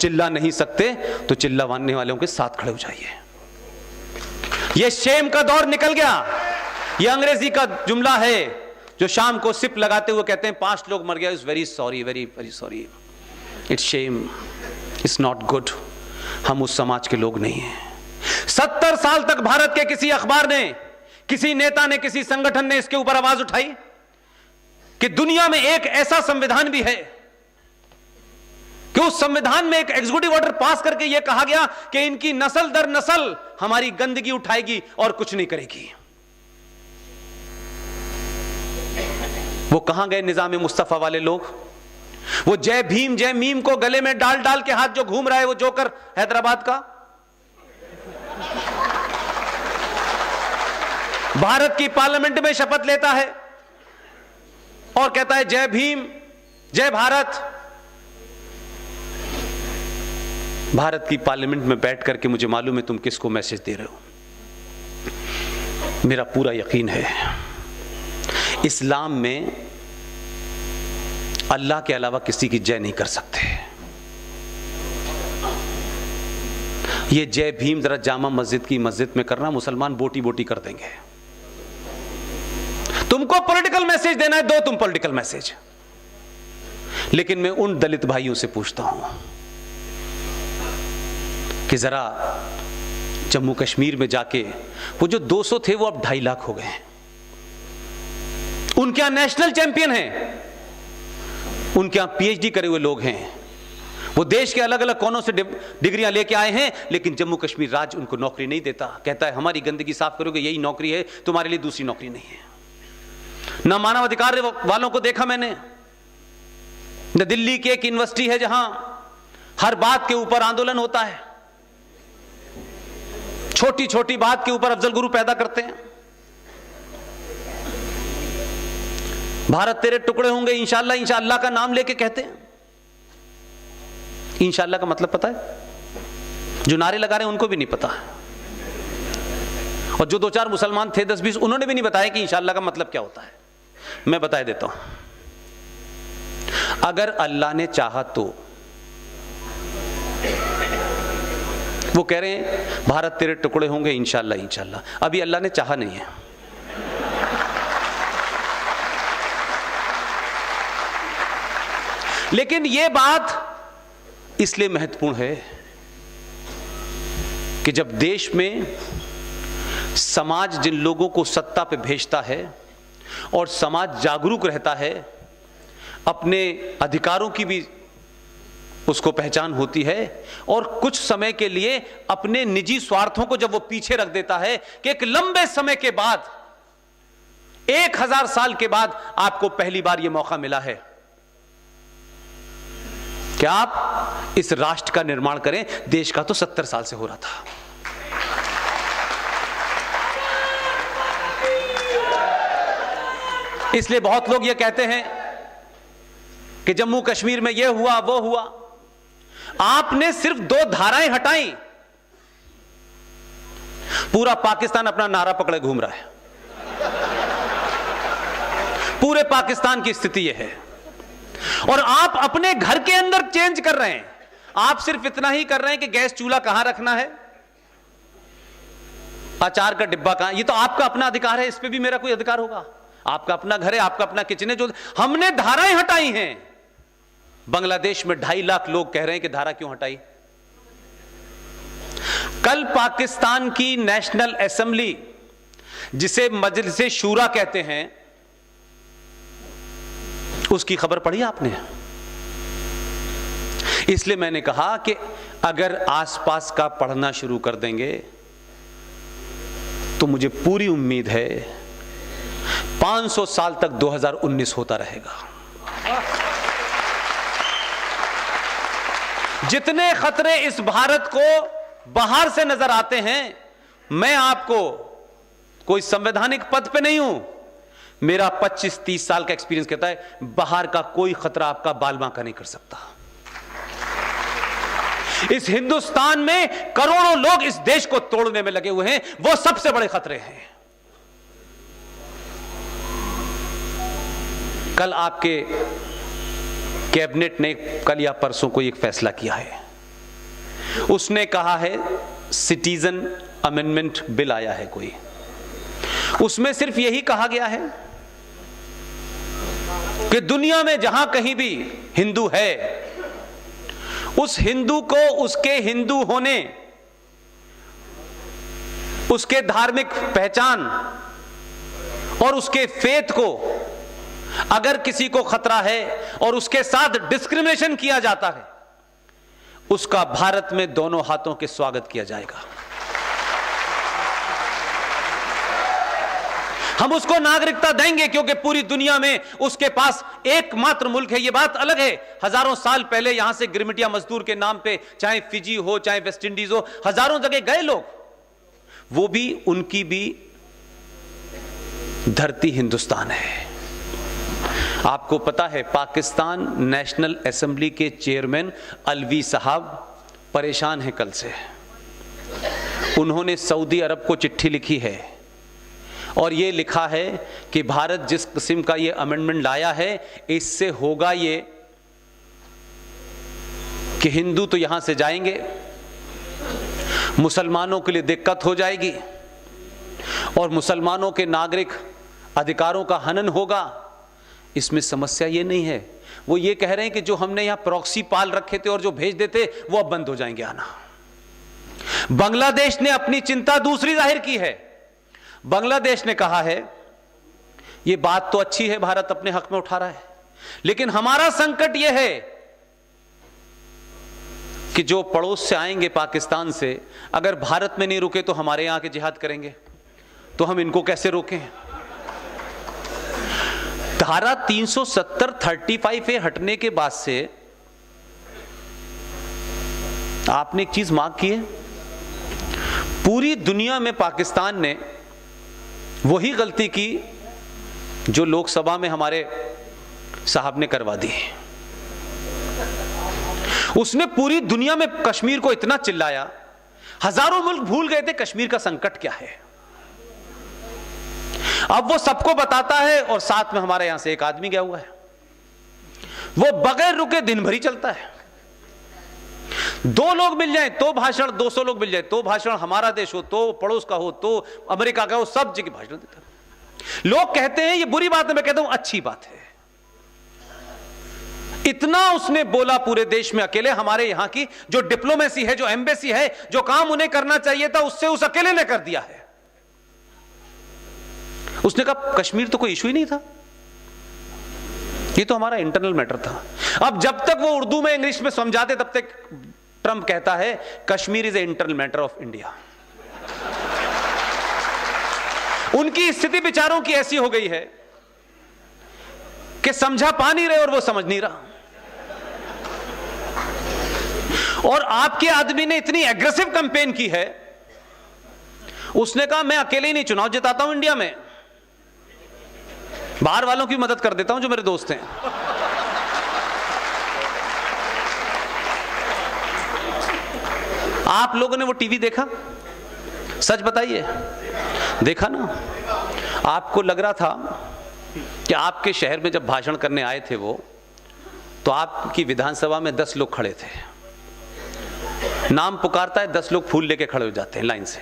चिल्ला नहीं सकते तो चिल्लाने वालों के साथ खड़े हो जाइए। ये शेम का दौर निकल गया। ये अंग्रेजी का जुमला है जो शाम को सिप लगाते हुए कहते हैं 5 लोग मर गए, is very sorry, very very sorry, it's shame, it's not good. हम उस समाज के लोग नहीं हैं। 70 साल तक भारत के किसी अखबार ने, किसी नेता ने, किसी संगठन ने इसके ऊपर आवाज उठाई कि दुनिया में एक ऐसा संविधान भी है कि उस संविधान में एक एग्जीक्यूटिव ऑर्डर पास करके यह कहा गया कि इनकी नस्ल दर नस्ल हमारी गंदगी उठाएगी और कुछ नहीं करेगी। वो कहां गए निजाम मुस्तफा वाले लोग? वो जय भीम जय मीम को गले में डाल डाल के हाथ जो घूम रहा है, वो जोकर हैदराबाद का, भारत की पार्लियामेंट में शपथ लेता है और कहता है जय भीम जय भारत। भारत की पार्लियामेंट में बैठ करके मुझे मालूम है तुम किसको मैसेज दे रहे हो। मेरा पूरा यकीन है इस्लाम में अल्लाह के अलावा किसी की जय नहीं कर सकते। ये जय भीम जरा जामा मस्जिद की मस्जिद में करना, मुसलमान बोटी बोटी कर देंगे। तुमको पॉलिटिकल मैसेज देना है, दो तुम पॉलिटिकल मैसेज। लेकिन मैं उन दलित भाइयों से पूछता हूं कि जरा जम्मू कश्मीर में जाके वो जो 200 थे वो अब 2.5 लाख हो गए हैं। उनके यहां नेशनल चैंपियन हैं, उनके यहां पीएचडी करे हुए लोग हैं, वो देश के अलग अलग कोनों से डिग्रियां लेके आए हैं, लेकिन जम्मू कश्मीर राज्य उनको नौकरी नहीं देता। कहता है हमारी गंदगी साफ करोगे यही नौकरी है, तुम्हारे लिए दूसरी नौकरी नहीं है। न मानव अधिकार वालों को देखा मैंने, न दिल्ली की एक यूनिवर्सिटी है जहां हर बात के ऊपर आंदोलन होता है, छोटी छोटी बात के ऊपर अफजल गुरु पैदा करते हैं। भारत तेरे टुकड़े होंगे इंशाअल्लाह, इंशाअल्लाह का नाम लेके कहते हैं। इंशाअल्लाह का मतलब पता है? जो नारे लगा रहे हैं उनको भी नहीं पता, और जो 2-4 मुसलमान थे 10-20 उन्होंने भी नहीं बताया कि इंशाअल्लाह का मतलब क्या होता है। मैं बता देता हूं, अगर अल्लाह ने चाहा तो, वो कह रहे हैं भारत तेरे टुकड़े होंगे इंशाअल्लाह इंशाअल्लाह, अभी अल्लाह ने चाहा नहीं है। लेकिन यह बात इसलिए महत्वपूर्ण है कि जब देश में समाज जिन लोगों को सत्ता पे भेजता है और समाज जागरूक रहता है, अपने अधिकारों की भी उसको पहचान होती है, और कुछ समय के लिए अपने निजी स्वार्थों को जब वो पीछे रख देता है कि एक लंबे समय के बाद, 1000 साल के बाद आपको पहली बार यह मौका मिला है कि आप इस राष्ट्र का निर्माण करें। देश का तो 70 साल से हो रहा था। इसलिए बहुत लोग ये कहते हैं कि जम्मू कश्मीर में ये हुआ वो हुआ। आपने सिर्फ 2 धाराएं हटाई, पूरा पाकिस्तान अपना नारा पकड़े घूम रहा है। पूरे पाकिस्तान की स्थिति यह है, और आप अपने घर के अंदर चेंज कर रहे हैं। आप सिर्फ इतना ही कर रहे हैं कि गैस चूल्हा कहां रखना है, अचार का डिब्बा कहां। ये तो आपका अपना अधिकार है, इस पे भी मेरा कोई अधिकार होगा? आपका अपना घर है, आपका अपना किचन है। जो हमने धाराएं हटाई हैं, बांग्लादेश में 2.5 लाख लोग कह रहे हैं कि धारा क्यों हटाई। कल पाकिस्तान की नेशनल असेंबली, जिसे मजलिसे शूरा कहते हैं, उसकी खबर पढ़ी आपने? इसलिए मैंने कहा कि अगर आसपास का पढ़ना शुरू कर देंगे तो मुझे पूरी उम्मीद है 500 साल तक 2019 होता रहेगा। जितने खतरे इस भारत को बाहर से नजर आते हैं, मैं आपको कोई संवैधानिक पद पे नहीं हूं, मेरा 25-30 साल का एक्सपीरियंस कहता है बाहर का कोई खतरा आपका बाल बांका नहीं कर सकता। इस हिंदुस्तान में करोड़ों लोग इस देश को तोड़ने में लगे हुए हैं, वो सबसे बड़े खतरे हैं। कल आपके कैबिनेट ने, कल या परसों को एक फैसला किया है उसने कहा है सिटीजन अमेंडमेंट बिल आया है कोई, उसमें सिर्फ यही कहा गया है कि दुनिया में जहां कहीं भी हिंदू है, उस हिंदू को उसके हिंदू होने, उसके धार्मिक पहचान और उसके फेथ को अगर किसी को खतरा है और उसके साथ डिस्क्रिमिनेशन किया जाता है, उसका भारत में दोनों हाथों के स्वागत किया जाएगा। हम उसको नागरिकता देंगे क्योंकि पूरी दुनिया में उसके पास एकमात्र मुल्क है। यह बात अलग है, हजारों साल पहले यहां से गिरमिटिया मजदूर के नाम पे चाहे फिजी हो चाहे वेस्ट इंडीज हो, हजारों जगह गए लोग, वो भी उनकी भी धरती हिंदुस्तान है। आपको पता है पाकिस्तान नेशनल असेंबली के चेयरमैन अलवी साहब परेशान हैं कल से। उन्होंने सऊदी अरब को चिट्ठी लिखी है और यह लिखा है कि भारत जिस किस्म का यह अमेंडमेंट लाया है, इससे होगा ये कि हिंदू तो यहां से जाएंगे, मुसलमानों के लिए दिक्कत हो जाएगी और मुसलमानों के नागरिक अधिकारों का हनन होगा। इसमें समस्या ये नहीं है, वो ये कह रहे हैं कि जो हमने यहां प्रॉक्सी पाल रखे थे और जो भेज देते वो अब बंद हो जाएंगे आना। बांग्लादेश ने अपनी चिंता दूसरी जाहिर की है। बांग्लादेश ने कहा है ये बात तो अच्छी है, भारत अपने हक में उठा रहा है, लेकिन हमारा संकट यह है कि जो पड़ोस से आएंगे पाकिस्तान से, अगर भारत में नहीं रुके तो हमारे यहां के जिहाद करेंगे, तो हम इनको कैसे रोकें। धारा 370(35) हटने के बाद से आपने एक चीज मार्क की है, पूरी दुनिया में पाकिस्तान ने वही गलती की जो लोकसभा में हमारे साहब ने करवा दी। उसने पूरी दुनिया में कश्मीर को इतना चिल्लाया, हजारों मुल्क भूल गए थे कश्मीर का संकट क्या है। अब वो सबको बताता है और साथ में हमारे यहां से एक आदमी गया हुआ है, वो बगैर रुके दिन भर ही चलता है। 2 लोग मिल जाए तो भाषण, 200 लोग मिल जाए तो भाषण, हमारा देश हो तो पड़ोस का हो तो अमेरिका का हो, सब जगह भाषण देता है। लोग कहते हैं ये बुरी बात है, मैं कहता हूं अच्छी बात है। इतना उसने बोला पूरे देश में अकेले, हमारे यहां की जो डिप्लोमेसी है, जो एम्बेसी है, जो काम उन्हें करना चाहिए था उससे उस अकेले ने कर दिया है। उसने कहा कश्मीर तो कोई इशू ही नहीं था, ये तो हमारा इंटरनल मैटर था। अब जब तक वो उर्दू में इंग्लिश में समझाते तब तक ट्रंप कहता है Kashmir is a internal matter of India. उनकी स्थिति विचारों की ऐसी हो गई है कि समझा पा नहीं रहे और वो समझ नहीं रहा। और आपके आदमी ने इतनी एग्रेसिव कैंपेन की है, उसने कहा मैं अकेले ही नहीं चुनाव जिताता हूं इंडिया में, बाहर वालों की मदद कर देता हूं जो मेरे दोस्त हैं। आप लोगों ने वो टीवी देखा? सच बताइए, देखा ना? आपको लग रहा था कि आपके शहर में जब भाषण करने आए थे वो, तो आपकी विधानसभा में 10 लोग खड़े थे, नाम पुकारता है, 10 लोग फूल लेके खड़े हो जाते हैं लाइन से।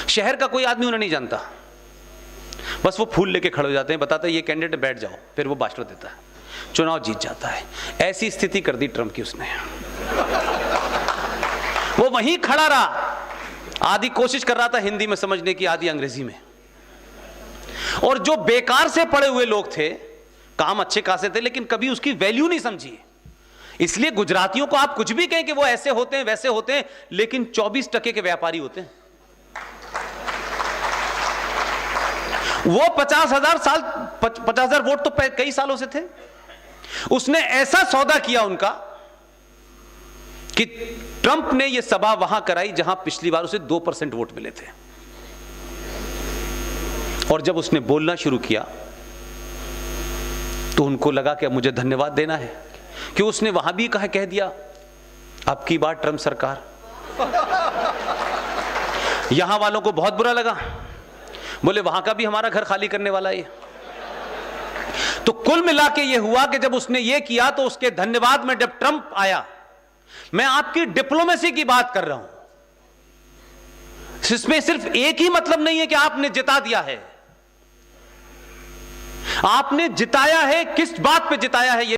शहर का कोई आदमी उन्हें नहीं जानता, बस वो फूल लेके खड़े हो जाते हैं, बताता है ये कैंडिडेट बैठ जाओ, फिर वो भाषण देता है, चुनाव जीत जाता है। ऐसी स्थिति कर दी ट्रंप की उसने। वो वहीं खड़ा रहा, आधी कोशिश कर रहा था हिंदी में समझने की, आधी अंग्रेजी में। और जो बेकार से पड़े हुए लोग थे, काम अच्छे खासे थे, लेकिन कभी उसकी वैल्यू नहीं समझी। इसलिए गुजरातियों को आप कुछ भी कहें कि वो ऐसे होते हैं वैसे होते हैं, लेकिन 24% के व्यापारी होते हैं। वो 50,000 वोट तो कई सालों से थे। उसने ऐसा सौदा किया उनका कि ट्रंप ने यह सभा वहां कराई जहां पिछली बार उसे 2% वोट मिले थे। और जब उसने बोलना शुरू किया तो उनको लगा कि अब मुझे धन्यवाद देना है, कि उसने वहां भी कह दिया अब की बार ट्रंप सरकार। यहां वालों को बहुत बुरा लगा, बोले वहां का भी हमारा घर खाली करने वाला है। तो कुल मिला के यह हुआ कि जब उसने ये किया तो उसके धन्यवाद में जब ट्रंप आया मैं आपकी डिप्लोमेसी की बात कर रहा हूं। इसमें सिर्फ एक ही मतलब नहीं है कि आपने जिता दिया है, आपने जिताया है, किस बात पे जिताया है